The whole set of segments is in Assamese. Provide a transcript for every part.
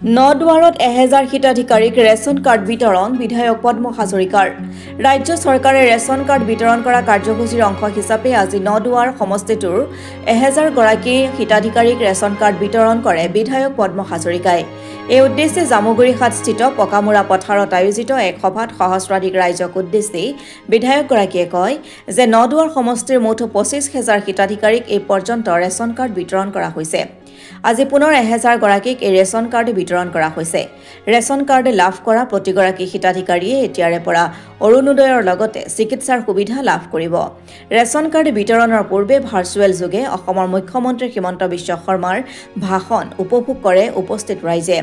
নদুৱাৰত 1000 হিতাধিকাৰীক ৰেচন কাৰ্ড বিতৰণ বিধায়ক পদ্ম হাজৰিকাৰ ৰাজ্য চৰকাৰে ৰেচন কাৰ্ড বিতৰণ কৰা কাৰ্যসূচীৰ অংশ হিচাপে আজি নদুৱাৰ সমষ্টিটোৰ 1000 গৰাকী হিতাধিকাৰীক ৰেচন কাৰ্ড বিতৰণ কৰে বিধায়ক পদ্ম হাজৰিকাই এই উদ্দেশ্যে জামুগুৰিহাটস্থিত পকামুৰা পথাৰত আয়োজিত এক সভাত সহস্ৰাধিক ৰাইজক উদ্দেশ্যি বিধায়কগৰাকীয়ে কয় যে নদুৱাৰ সমষ্টিৰ মুঠ 25000 হিতাধিকাৰীক এই পৰ্যন্ত ৰেচন কাৰ্ড বিতৰণ কৰা হৈছে আজি পুনৰ 1000 গৰাকীক এই ৰেচন কাৰ্ড বিতৰণ কৰা হৈছে ৰেচন কাৰ্ড লাভ কৰা প্ৰতিগৰাকী হিতাধিকাৰীয়ে এতিয়াৰে পৰা অৰুণোদয়ৰ লগতে চিকিৎসাৰ সুবিধা লাভ কৰিব ৰেচন কাৰ্ড বিতৰণৰ পূৰ্বে ভাৰ্চুৱেল যোগে অসমৰ মুখ্যমন্ত্ৰী হিমন্ত বিশ্ব শৰ্মাৰ ভাষণ উপভোগ কৰে উপস্থিত ৰাইজে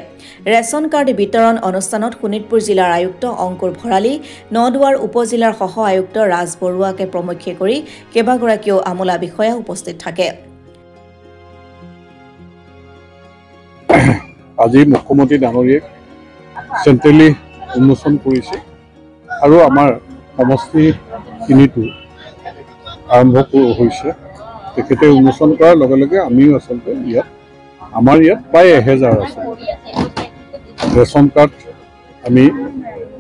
ৰেচন কাৰ্ড বিতৰণ অনুষ্ঠানত শোণিতপুৰ জিলাৰ আয়ুক্ত অংকুৰ ভৰালী নদুৱাৰ উপজিলাৰ সহ আয়ুক্ত ৰাজ বৰুৱাকে প্ৰমুখ্যে কৰি কেইবাগৰাকীও আমোলা বিষয়া উপস্থিত থাকে আজি মুখ্যমন্ত্ৰী ডাঙৰীয়ে চেণ্ট্ৰেলি উন্মোচন কৰিছে আৰু আমাৰ সমষ্টিখিনিতো আৰম্ভ হৈছে তেখেতে উন্মোচন কৰাৰ লগে লগে আমিও আচলতে আমাৰ ইয়াত প্ৰায় 1000 আছে ৰেচন কাৰ্ড আমি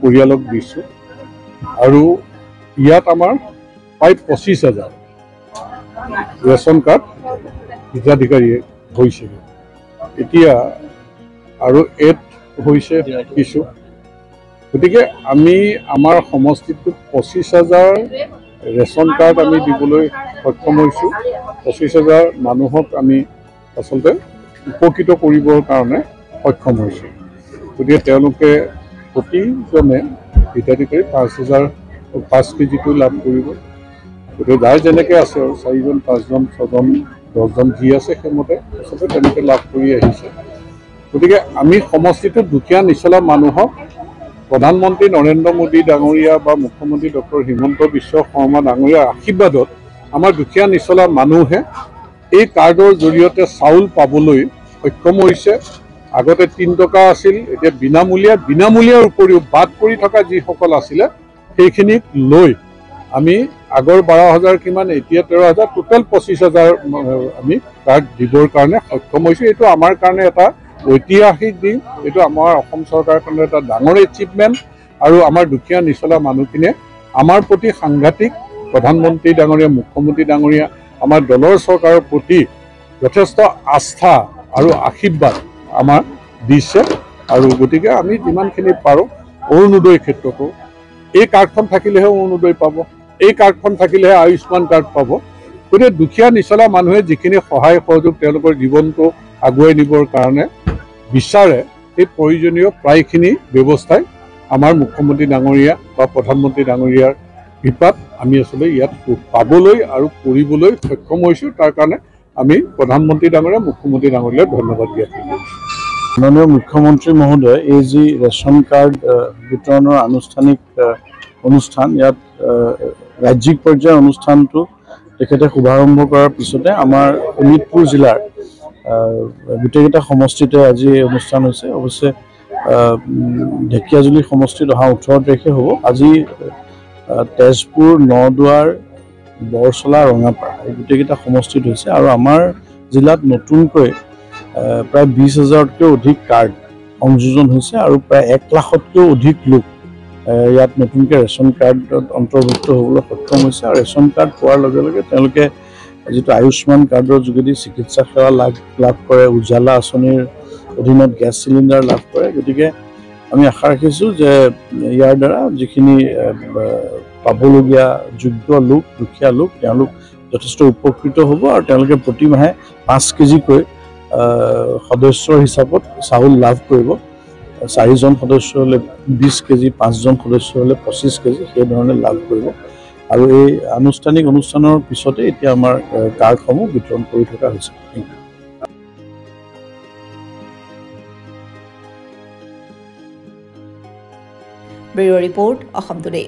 পৰিয়ালক দিছোঁ আৰু ইয়াত আমাৰ প্ৰায় 25000 ৰেচন কাৰ্ড হিতাধিকাৰীয়ে হৈছে এতিয়া আৰু এড হৈছে কিছু গতিকে আমি আমাৰ সমষ্টিটোত 25000 ৰেচন কাৰ্ড আমি দিবলৈ সক্ষম হৈছোঁ 25000 মানুহক আমি আচলতে উপকৃত কৰিবৰ কাৰণে সক্ষম হৈছোঁ গতিকে তেওঁলোকে প্ৰতিজনে হিতাধিকাৰী 5 কেজিটো লাভ কৰিব গতিকে যাৰ যেনেকৈ আছে আৰু 4জন 5জন 6জন 10জন যি আছে সেইমতে আচলতে তেনেকৈ লাভ কৰি আহিছে গতিকে আমি সমষ্টিটোত দুখীয়া নিচলা মানুহক প্ৰধানমন্ত্ৰী নৰেন্দ্ৰ মোদী ডাঙৰীয়া বা মুখ্যমন্ত্ৰী ডক্টৰ হিমন্ত বিশ্ব শৰ্মা ডাঙৰীয়াৰ আশীৰ্বাদত আমাৰ দুখীয়া নিচলা মানুহে এই কাৰ্ডৰ জৰিয়তে চাউল পাবলৈ সক্ষম হৈছে আগতে 3 টকা আছিল এতিয়া বিনামূলীয়াৰ উপৰিও বাদ পৰি থকা যিসকল আছিলে সেইখিনিক লৈ আমি আগৰ 12000 কিমান এতিয়া 13000 টোটেল 25000 আমি কাৰ্ড দিবৰ কাৰণে সক্ষম হৈছোঁ এইটো আমাৰ কাৰণে এটা ঐতিহাসিক দিন এইটো আমাৰ অসম চৰকাৰৰ কাৰণে এটা ডাঙৰ এচিভমেণ্ট আৰু আমাৰ দুখীয়া নিচলা মানুহখিনিয়ে আমাৰ প্ৰতি সাংঘাতিক প্ৰধানমন্ত্ৰী ডাঙৰীয়া মুখ্যমন্ত্ৰী ডাঙৰীয়া আমাৰ দলৰ চৰকাৰৰ প্ৰতি যথেষ্ট আস্থা আৰু আশীৰ্বাদ আমাৰ দিছে আৰু গতিকে আমি যিমানখিনি পাৰোঁ অৰুণোদয় ক্ষেত্ৰতো এই কাৰ্ডখন থাকিলেহে অৰুণোদয় পাব এই কাৰ্ডখন থাকিলেহে আয়ুষ্মান কাৰ্ড পাব গতিকে দুখীয়া নিচলা মানুহে যিখিনি সহায় সহযোগ তেওঁলোকৰ জীৱনটো আগুৱাই নিবৰ কাৰণে বিচাৰে এই প্ৰয়োজনীয় প্ৰায়খিনি ব্যৱস্থাই আমাৰ মুখ্যমন্ত্ৰী ডাঙৰীয়া বা প্ৰধানমন্ত্ৰী ডাঙৰীয়াৰ কৃপাত আমি আচলতে ইয়াত পাবলৈ আৰু কৰিবলৈ সক্ষম হৈছোঁ তাৰ কাৰণে আমি প্ৰধানমন্ত্ৰী ডাঙৰীয়া মুখ্যমন্ত্ৰী ডাঙৰীয়াক ধন্যবাদ জ্ঞাপন কৰিছোঁ মাননীয় মুখ্যমন্ত্ৰী মহোদয় এই যি ৰেচন কাৰ্ড বিতৰণৰ আনুষ্ঠানিক অনুষ্ঠান ইয়াত ৰাজ্যিক পৰ্যায়ৰ অনুষ্ঠানটো তেখেতে শুভাৰম্ভ কৰাৰ পিছতে আমাৰ শোণিতপুৰ জিলাৰ গোটেইকেইটা সমষ্টিতে আজি অনুষ্ঠান হৈছে অৱশ্যে ঢেকীয়াজুলি সমষ্টিত অহা 18 তাৰিখে হ'ব আজি তেজপুৰ নদুৱাৰ বৰচলা ৰঙাপাৰা এই গোটেইকেইটা সমষ্টিত হৈছে আৰু আমাৰ জিলাত নতুনকৈ প্ৰায় 20000তকৈও অধিক কাৰ্ড সংযোজন হৈছে আৰু প্ৰায় 1 লাখতকৈও অধিক লোক ইয়াত নতুনকৈ ৰেচন কাৰ্ডত অন্তৰ্ভুক্ত হ'বলৈ সক্ষম হৈছে আৰু ৰেচন কাৰ্ড পোৱাৰ লগে লগে তেওঁলোকে যিটো আয়ুষ্মান কাৰ্ডৰ যোগেদি চিকিৎসা সেৱা লাভ কৰে উজালা আঁচনিৰ অধীনত গেছ চিলিণ্ডাৰ লাভ কৰে গতিকে আমি আশা ৰাখিছোঁ যে ইয়াৰ দ্বাৰা যিখিনি পাবলগীয়া যোগ্য লোক দুখীয়া লোক তেওঁলোক যথেষ্ট উপকৃত হ'ব আৰু তেওঁলোকে প্ৰতি মাহে 5 কেজিকৈ সদস্যৰ হিচাপত চাউল লাভ কৰিব 4জন সদস্য হ'লে 20 কেজি 5জন সদস্য হ'লে 25 কেজি সেইধৰণে লাভ কৰিব আৰু এই আনুষ্ঠানিক অনুষ্ঠানৰ পিছতে এতিয়া আমাৰ কাৰ্ডসমূহ বিতৰণ কৰি থকা হৈছে ব্যুৰ ৰিপৰ্ট অসম টুডে